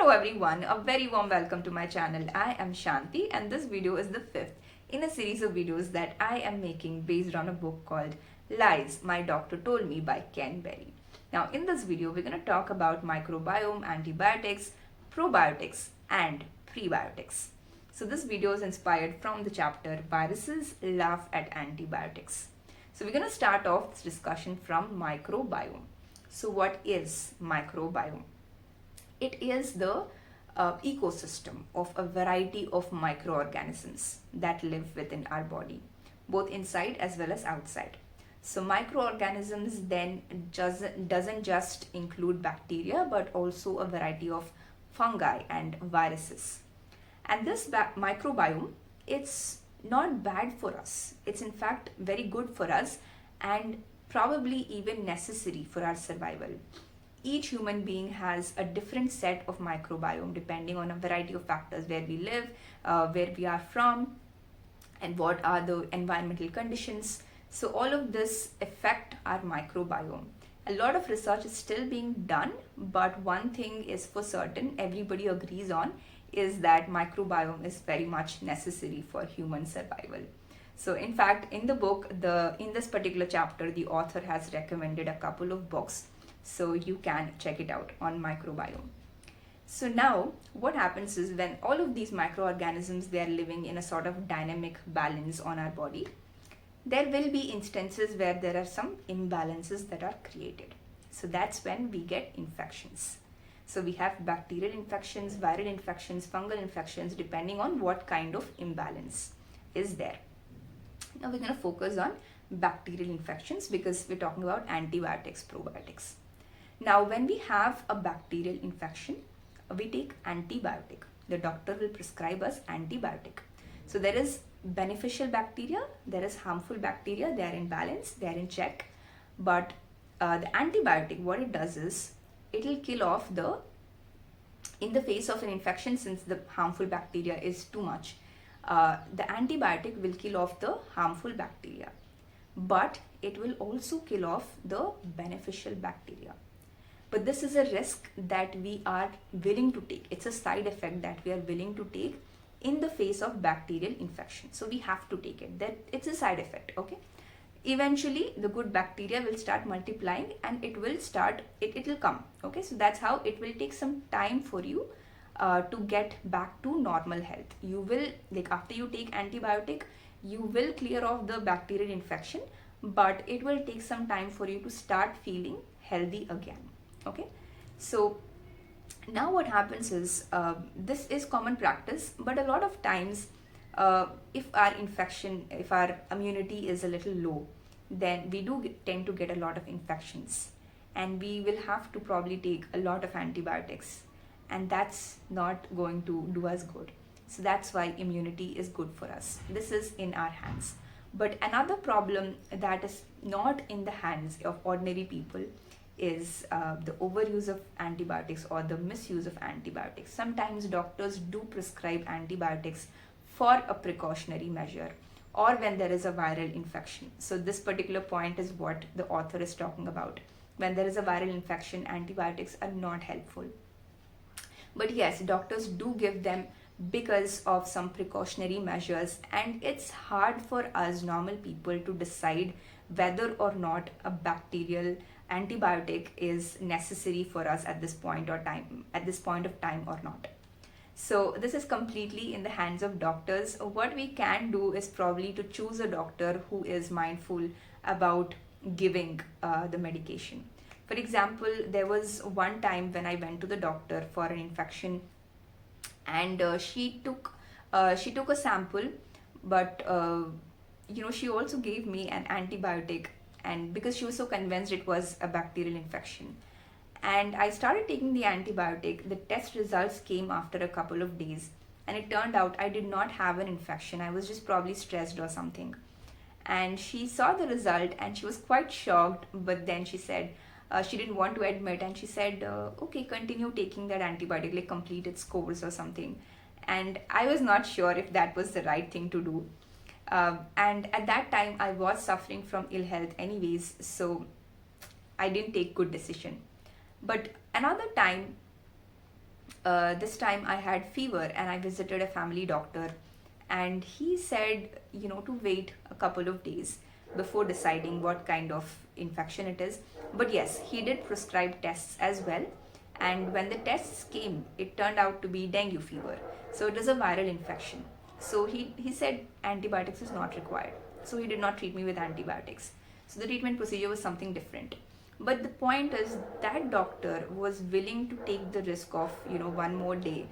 Hello everyone, a very warm welcome to my channel. I am Shanti and this video is the fifth in a series of videos that I am making based on a book called Lies My Doctor Told Me by Ken Berry. Now in this video we're going to talk about microbiome, antibiotics, probiotics and prebiotics. So this video is inspired from the chapter Viruses Laugh at Antibiotics. So we're going to start off this discussion from microbiome. So what is microbiome? It is the ecosystem of a variety of microorganisms that live within our body, both inside as well as outside. So microorganisms then doesn't just include bacteria but also a variety of fungi and viruses. And this microbiome, it's not bad for us. It's in fact very good for us and probably even necessary for our survival. Each human being has a different set of microbiome depending on a variety of factors: where we live, where we are from, and what are the environmental conditions. So all of this affect our microbiome. A lot of research is still being done, but one thing is for certain, everybody agrees on, is that microbiome is very much necessary for human survival. So in fact, in the book, in this particular chapter, the author has recommended a couple of books, so you can check it out on microbiome. So now what happens is, when all of these microorganisms, they are living in a sort of dynamic balance on our body, there will be instances where there are some imbalances that are created. So that's when we get infections. So we have bacterial infections, viral infections, fungal infections, depending on what kind of imbalance is there. Now we're going to focus on bacterial infections because we're talking about antibiotics, probiotics. Now when we have a bacterial infection, we take antibiotic. The doctor will prescribe us antibiotic. So there is beneficial bacteria, there is harmful bacteria, they are in balance, they are in check. But the antibiotic, what it does is, it will kill off in the face of an infection, since the harmful bacteria is too much, the antibiotic will kill off the harmful bacteria. But it will also kill off the beneficial bacteria. But this is a risk that we are willing to take. It's a side effect that we are willing to take in the face of bacterial infection. So we have to take it. That it's a side effect, okay? Eventually, the good bacteria will start multiplying and it will come, okay? So that's how it will take some time for you to get back to normal health. You will, like after you take antibiotic, you will clear off the bacterial infection, but it will take some time for you to start feeling healthy again. Okay, so now what happens is, this is common practice, but a lot of times if our immunity is a little low, then we do tend to get a lot of infections, and we will have to probably take a lot of antibiotics, and that's not going to do us good. So that's why immunity is good for us. This is in our hands. But another problem that is not in the hands of ordinary people is the overuse of antibiotics or the misuse of antibiotics. Sometimes doctors do prescribe antibiotics for a precautionary measure or when there is a viral infection. So this particular point is what the author is talking about. When there is a viral infection, antibiotics are not helpful. But yes, doctors do give them because of some precautionary measures, and it's hard for us normal people to decide whether or not a bacterial antibiotic is necessary for us at this point of time or not. So this is completely in the hands of doctors. What we can do is probably to choose a doctor who is mindful about giving the medication. For example, there was one time when I went to the doctor for an infection, and she took a sample, but she also gave me an antibiotic, and because she was so convinced it was a bacterial infection. And I started taking the antibiotic. The test results came after a couple of days, and it turned out I did not have an infection. I was just probably stressed or something. And she saw the result and she was quite shocked, but then she said she didn't want to admit, and she said, okay, continue taking that antibiotic, like complete its course or something. And I was not sure if that was the right thing to do. And at that time I was suffering from ill health anyways, so I didn't take good decision. But another time This time I had fever and I visited a family doctor, and he said, to wait a couple of days before deciding what kind of infection it is. But yes, he did prescribe tests as well. And when the tests came, it turned out to be dengue fever. So it is a viral infection. So he said antibiotics is not required. So he did not treat me with antibiotics. So the treatment procedure was something different. But the point is that doctor was willing to take the risk of, one more day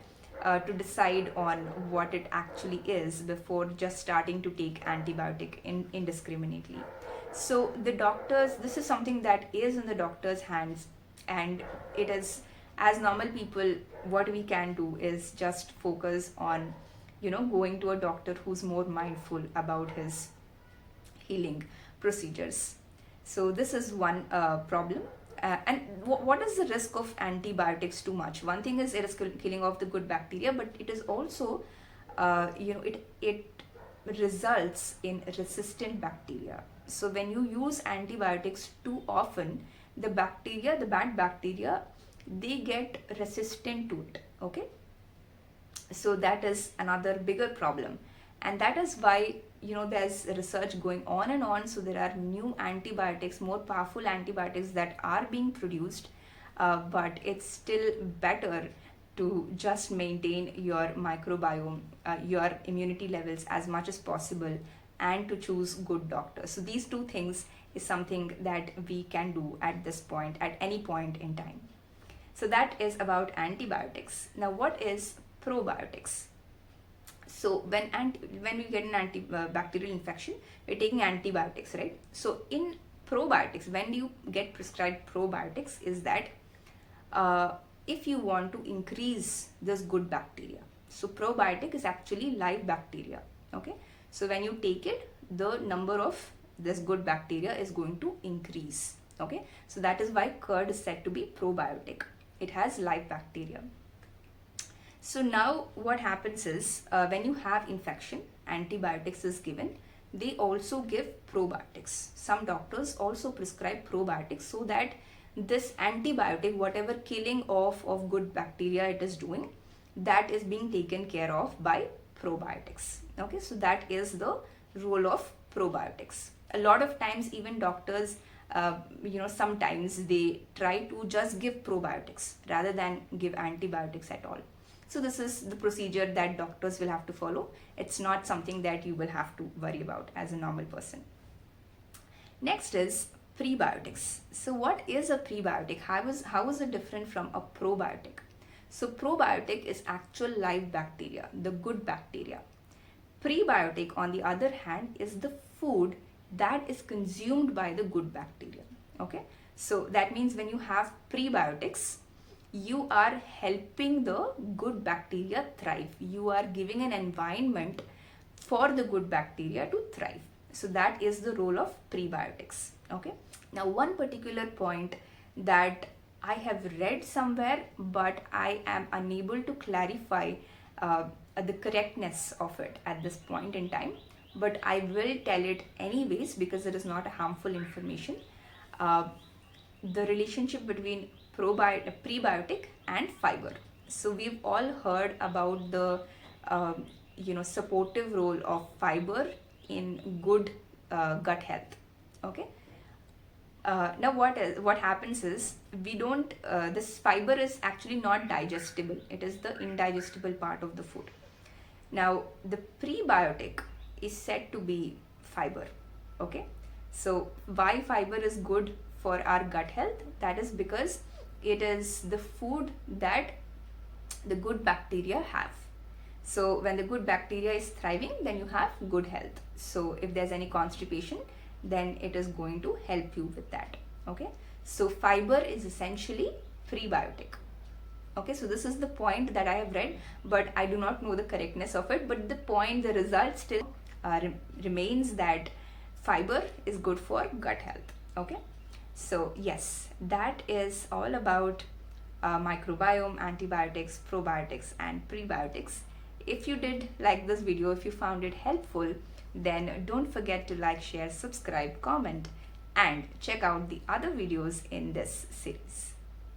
to decide on what it actually is before just starting to take antibiotic indiscriminately. So the doctors, this is something that is in the doctor's hands, and it is, as normal people, what we can do is just focus on, going to a doctor who's more mindful about his healing procedures. So this is one problem. And what is the risk of antibiotics too much? One thing is it is killing off the good bacteria, but it is also, it results in resistant bacteria. So when you use antibiotics too often, the bad bacteria, they get resistant to it. Okay. So that is another bigger problem. And that is why, there's research going on and on. So there are new antibiotics, more powerful antibiotics that are being produced, but it's still better to just maintain your microbiome, your immunity levels as much as possible, and to choose good doctors. So these two things is something that we can do at this point, at any point in time. So that is about antibiotics. Now, what is probiotics? So when we get an antibacterial infection, we're taking antibiotics, right? So in probiotics, when you get prescribed probiotics, is that if you want to increase this good bacteria. So probiotic is actually live bacteria. Okay. So when you take it, the number of this good bacteria is going to increase. Okay. So that is why curd is said to be probiotic. It has live bacteria. So now what happens is, when you have infection, antibiotics is given. They also give probiotics. Some doctors also prescribe probiotics so that this antibiotic, whatever killing off of good bacteria it is doing, that is being taken care of by probiotics. Okay, so that is the role of probiotics. A lot of times even doctors, sometimes they try to just give probiotics rather than give antibiotics at all. So this is the procedure that doctors will have to follow. It's not something that you will have to worry about as a normal person. Next is prebiotics. So what is a prebiotic? How is it different from a probiotic? So probiotic is actual live bacteria, the good bacteria. Prebiotic, on the other hand, is the food that is consumed by the good bacteria. Okay, so that means when you have prebiotics, you are helping the good bacteria thrive. You are giving an environment for the good bacteria to thrive. So that is the role of prebiotics. Okay. Now, one particular point that I have read somewhere, but I am unable to clarify the correctness of it at this point in time. But I will tell it anyways because it is not a harmful information. The relationship between prebiotic and fiber. So we've all heard about the supportive role of fiber in good gut health. Okay. Now what happens is, we don't this fiber is actually not digestible. It is the indigestible part of the food. Now the prebiotic is said to be fiber. Okay. So why fiber is good for our gut health? That is because it is the food that the good bacteria have. So when the good bacteria is thriving, then you have good health. So if there's any constipation, then it is going to help you with that. Okay. So fiber is essentially prebiotic. Okay. So this is the point that I have read, but I do not know the correctness of it. But the result still remains that fiber is good for gut health. Okay. So yes, that is all about microbiome, antibiotics, probiotics and prebiotics. If you did like this video, if you found it helpful, then don't forget to like, share, subscribe, comment and check out the other videos in this series.